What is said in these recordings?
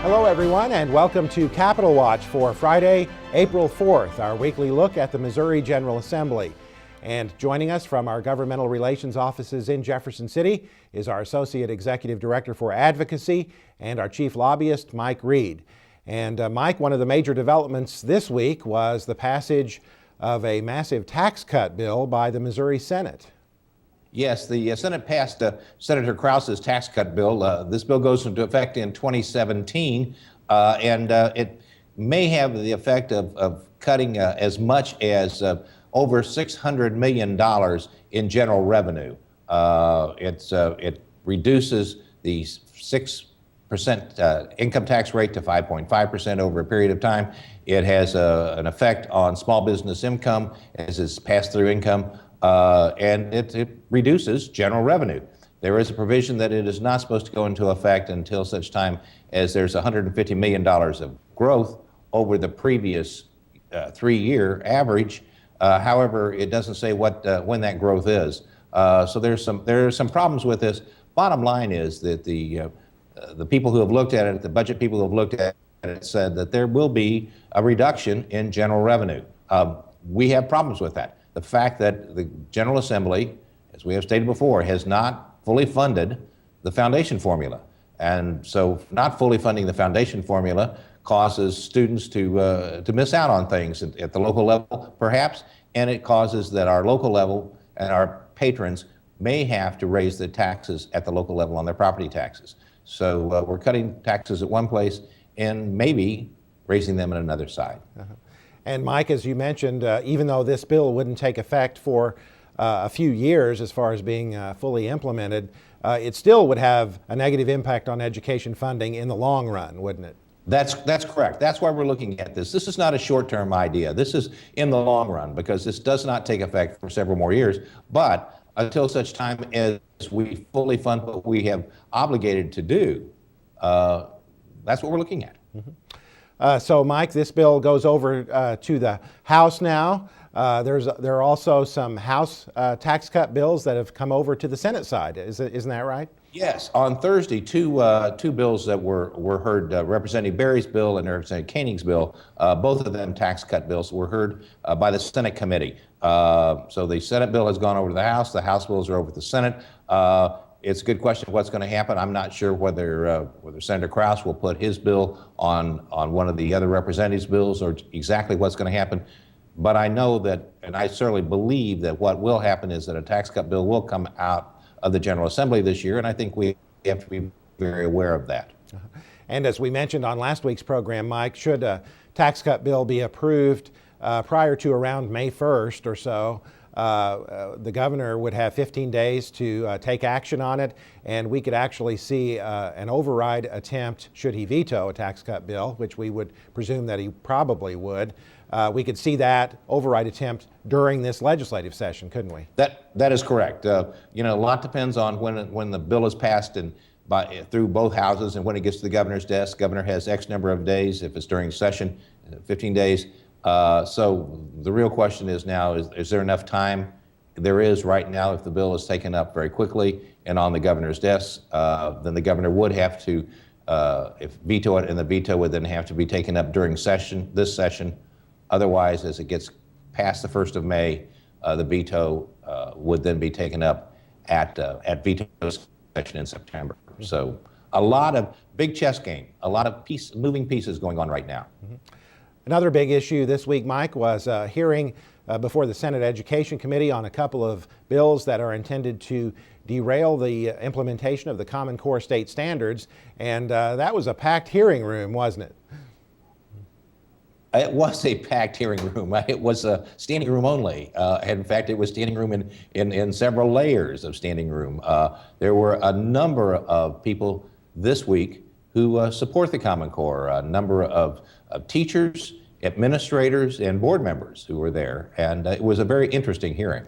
Hello everyone, and welcome to Capitol Watch for Friday, April 4th, our weekly look at the Missouri General Assembly. And joining us from our governmental relations offices in Jefferson City is our Associate Executive Director for Advocacy and our Chief Lobbyist, Mike Reed. And Mike, one of the major developments this week was the passage of a massive tax cut bill by the Missouri Senate. Yes, the Senate passed Senator Krause's tax cut bill. This bill goes into effect in 2017, and it may have the effect of cutting as much as over $600 million in general revenue. It reduces the 6% income tax rate to 5.5% over a period of time. It has an effect on small business income as it's pass-through income. And it reduces general revenue. There is a provision that it is not supposed to go into effect until such time as there's $150 million of growth over the previous 3-year average. However, it doesn't say when that growth is. So there are some problems with this. Bottom line is that the people who have looked at it, the budget people who have looked at it, said that there will be a reduction in general revenue. We have problems with that. The fact that the General Assembly, as we have stated before, has not fully funded the foundation formula. And so not fully funding the foundation formula causes students to miss out on things at the local level, perhaps, and it causes that our local level and our patrons may have to raise the taxes at the local level on their property taxes. So we're cutting taxes at one place and maybe raising them at another side. Uh-huh. And Mike, as you mentioned, even though this bill wouldn't take effect for a few years as far as being fully implemented, it still would have a negative impact on education funding in the long run, wouldn't it? That's correct. That's why we're looking at this. This is not a short-term idea. This is in the long run because this does not take effect for several more years. But until such time as we fully fund what we have obligated to do, that's what we're looking at. Mm-hmm. So, Mike, this bill goes over to the House now. There are also some House tax cut bills that have come over to the Senate side. Isn't that right? Yes. On Thursday, two bills that were heard, Representative Berry's bill and Representative Koenig's bill, both of them tax cut bills, were heard by the Senate committee. So the Senate bill has gone over to the House. The House bills are over to the Senate. It's a good question of what's going to happen. I'm not sure whether Senator Krause will put his bill on one of the other representatives' bills or exactly what's going to happen. But I know that, and I certainly believe that what will happen is that a tax cut bill will come out of the General Assembly this year, and I think we have to be very aware of that. And as we mentioned on last week's program, Mike, should a tax cut bill be approved prior to around May 1st or so, the governor would have 15 days to take action on it, and we could actually see an override attempt should he veto a tax cut bill, which we would presume that he probably would. We could see that override attempt during this legislative session, couldn't we? That is correct. A lot depends on when the bill is passed and through both houses and when it gets to the governor's desk. Governor has X number of days. If it's during session, 15 days. So the real question is now, is there enough time? There is right now. If the bill is taken up very quickly and on the governor's desk, then the governor would have to veto it, and the veto would then have to be taken up during this session. Otherwise, as it gets past the 1st of May, the veto would then be taken up at veto session in September. So a lot of big chess game, a lot of moving pieces going on right now. Mm-hmm. Another big issue this week, Mike, was a hearing before the Senate Education Committee on a couple of bills that are intended to derail the implementation of the Common Core state standards. And that was a packed hearing room, wasn't it? It was a packed hearing room. It was a standing room only. In fact, it was standing room in several layers of standing room. There were a number of people this week who support the Common Core, a number of teachers, administrators, and board members who were there. And it was a very interesting hearing.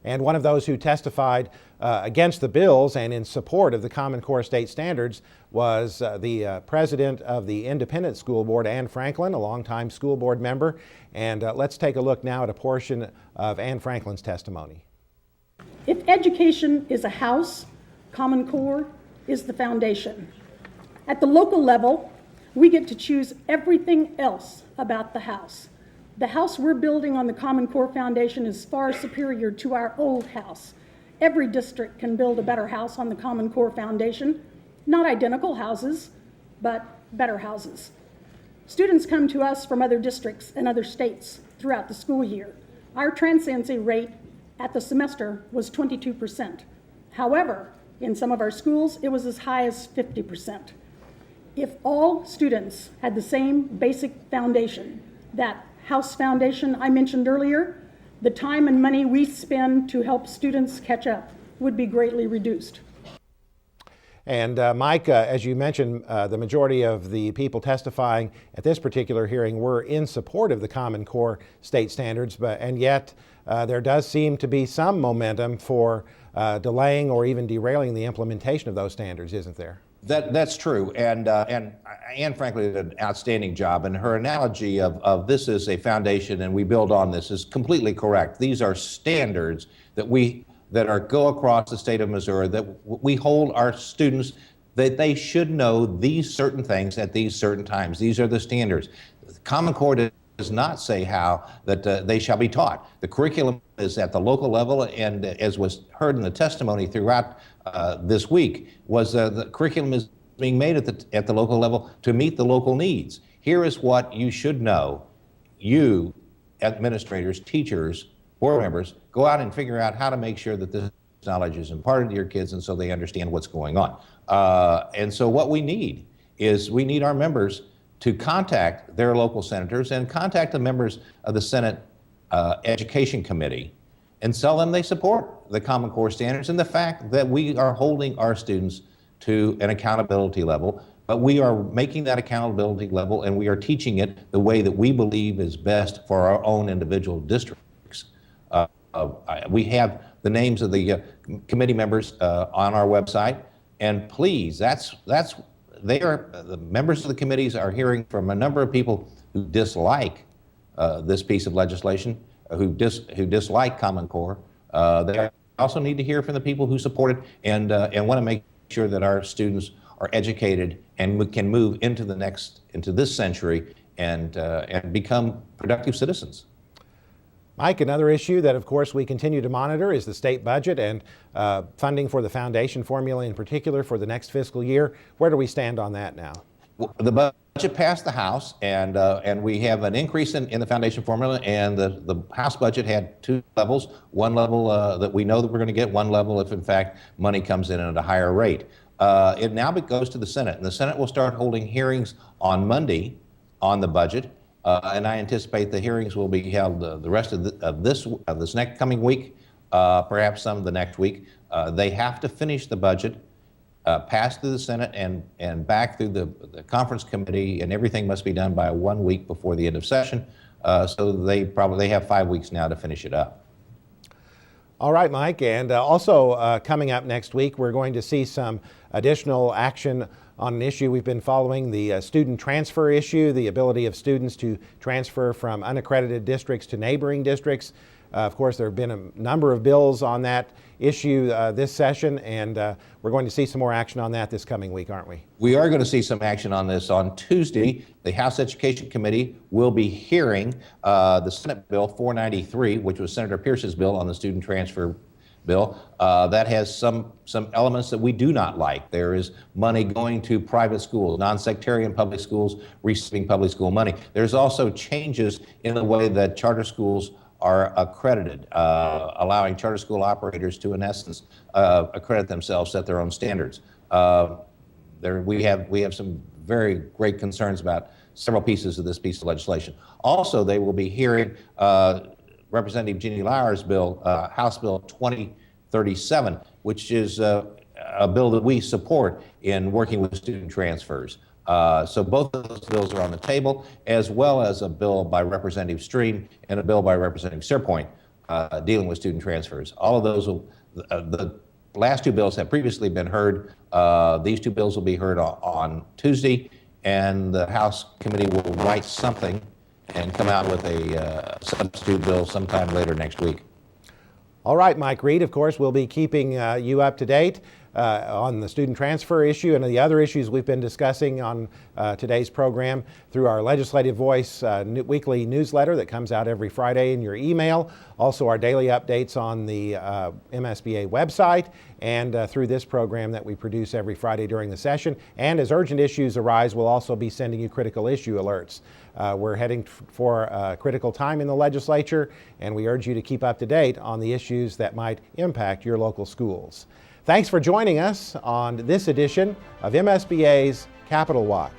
And one of those who testified against the bills and in support of the Common Core state standards was the president of the Independent School Board, Anne Franklin, a longtime school board member. And let's take a look now at a portion of Anne Franklin's testimony. If education is a house, Common Core is the foundation. At the local level, we get to choose everything else about the house. The house we're building on the Common Core Foundation is far superior to our old house. Every district can build a better house on the Common Core Foundation. Not identical houses, but better houses. Students come to us from other districts and other states throughout the school year. Our transiency rate at the semester was 22%. However, in some of our schools, it was as high as 50%. If all students had the same basic foundation, that house foundation I mentioned earlier, the time and money we spend to help students catch up would be greatly reduced. And Mike, as you mentioned, the majority of the people testifying at this particular hearing were in support of the Common Core state standards, and yet there does seem to be some momentum for delaying or even derailing the implementation of those standards, isn't there? That's true, and Anne frankly did an outstanding job, and her analogy of this is a foundation and we build on this is completely correct. These are standards that go across the state of Missouri, that we hold our students that they should know these certain things at these certain times. These are the standards. Common Core does not say how that they shall be taught. The curriculum is at the local level, and as was heard in the testimony throughout this week, was the curriculum is being made at the local level to meet the local needs. Here is what you should know. You, administrators, teachers, board members, go out and figure out how to make sure that this knowledge is imparted to your kids and so they understand what's going on. And so what we need is we need our members to contact their local senators and contact the members of the Senate Education Committee and tell them they support the Common Core standards and the fact that we are holding our students to an accountability level, but we are making that accountability level and we are teaching it the way that we believe is best for our own individual districts. We have the names of the committee members on our website, and please, the members of the committees are hearing from a number of people who dislike this piece of legislation, who dislike Common Core. They also need to hear from the people who support it and want to make sure that our students are educated and we can move into this century and become productive citizens. Mike, another issue that, of course, we continue to monitor is the state budget and funding for the foundation formula in particular for the next fiscal year. Where do we stand on that now? Well, the budget passed the House, and we have an increase in the foundation formula, and the House budget had two levels. One level that we know that we're going to get, one level if, in fact, money comes in at a higher rate. It now goes to the Senate, and the Senate will start holding hearings on Monday on the budget. And I anticipate the hearings will be held the rest of this next coming week, perhaps some of the next week. They have to finish the budget, pass through the Senate and back through the conference committee, and everything must be done by 1 week before the end of session. So they have 5 weeks now to finish it up. All right, Mike, and also coming up next week, we're going to see some additional action on an issue we've been following, the student transfer issue, the ability of students to transfer from unaccredited districts to neighboring districts. Of course, there have been a number of bills on that issue this session, and we're going to see some more action on that this coming week, aren't we? We are going to see some action on this on Tuesday. The House Education Committee will be hearing the Senate Bill 493, which was Senator Pierce's bill on the student transfer bill. That has some elements that we do not like. There is money going to private schools, non-sectarian public schools receiving public school money. There's also changes in the way that charter schools are accredited, allowing charter school operators to, in essence, accredit themselves, set their own standards. We have some very great concerns about several pieces of this piece of legislation. Also, they will be hearing Representative Jeannie Lauer's bill, House Bill 2037, which is a bill that we support in working with student transfers. So both of those bills are on the table, as well as a bill by Representative Stream and a bill by Representative Searpoint dealing with student transfers. All of those the last two bills have previously been heard. These two bills will be heard on Tuesday, and the House committee will write something and come out with a substitute bill sometime later next week. All right, Mike Reed, of course, we'll be keeping you up to date. on the student transfer issue and the other issues we've been discussing on today's program through our Legislative Voice weekly newsletter that comes out every Friday in your email. Also our daily updates on the MSBA website and through this program that we produce every Friday during the session. And as urgent issues arise, we'll also be sending you critical issue alerts. We're heading for a critical time in the legislature, and we urge you to keep up to date on the issues that might impact your local schools. Thanks for joining us on this edition of MSBA's Capitol Watch.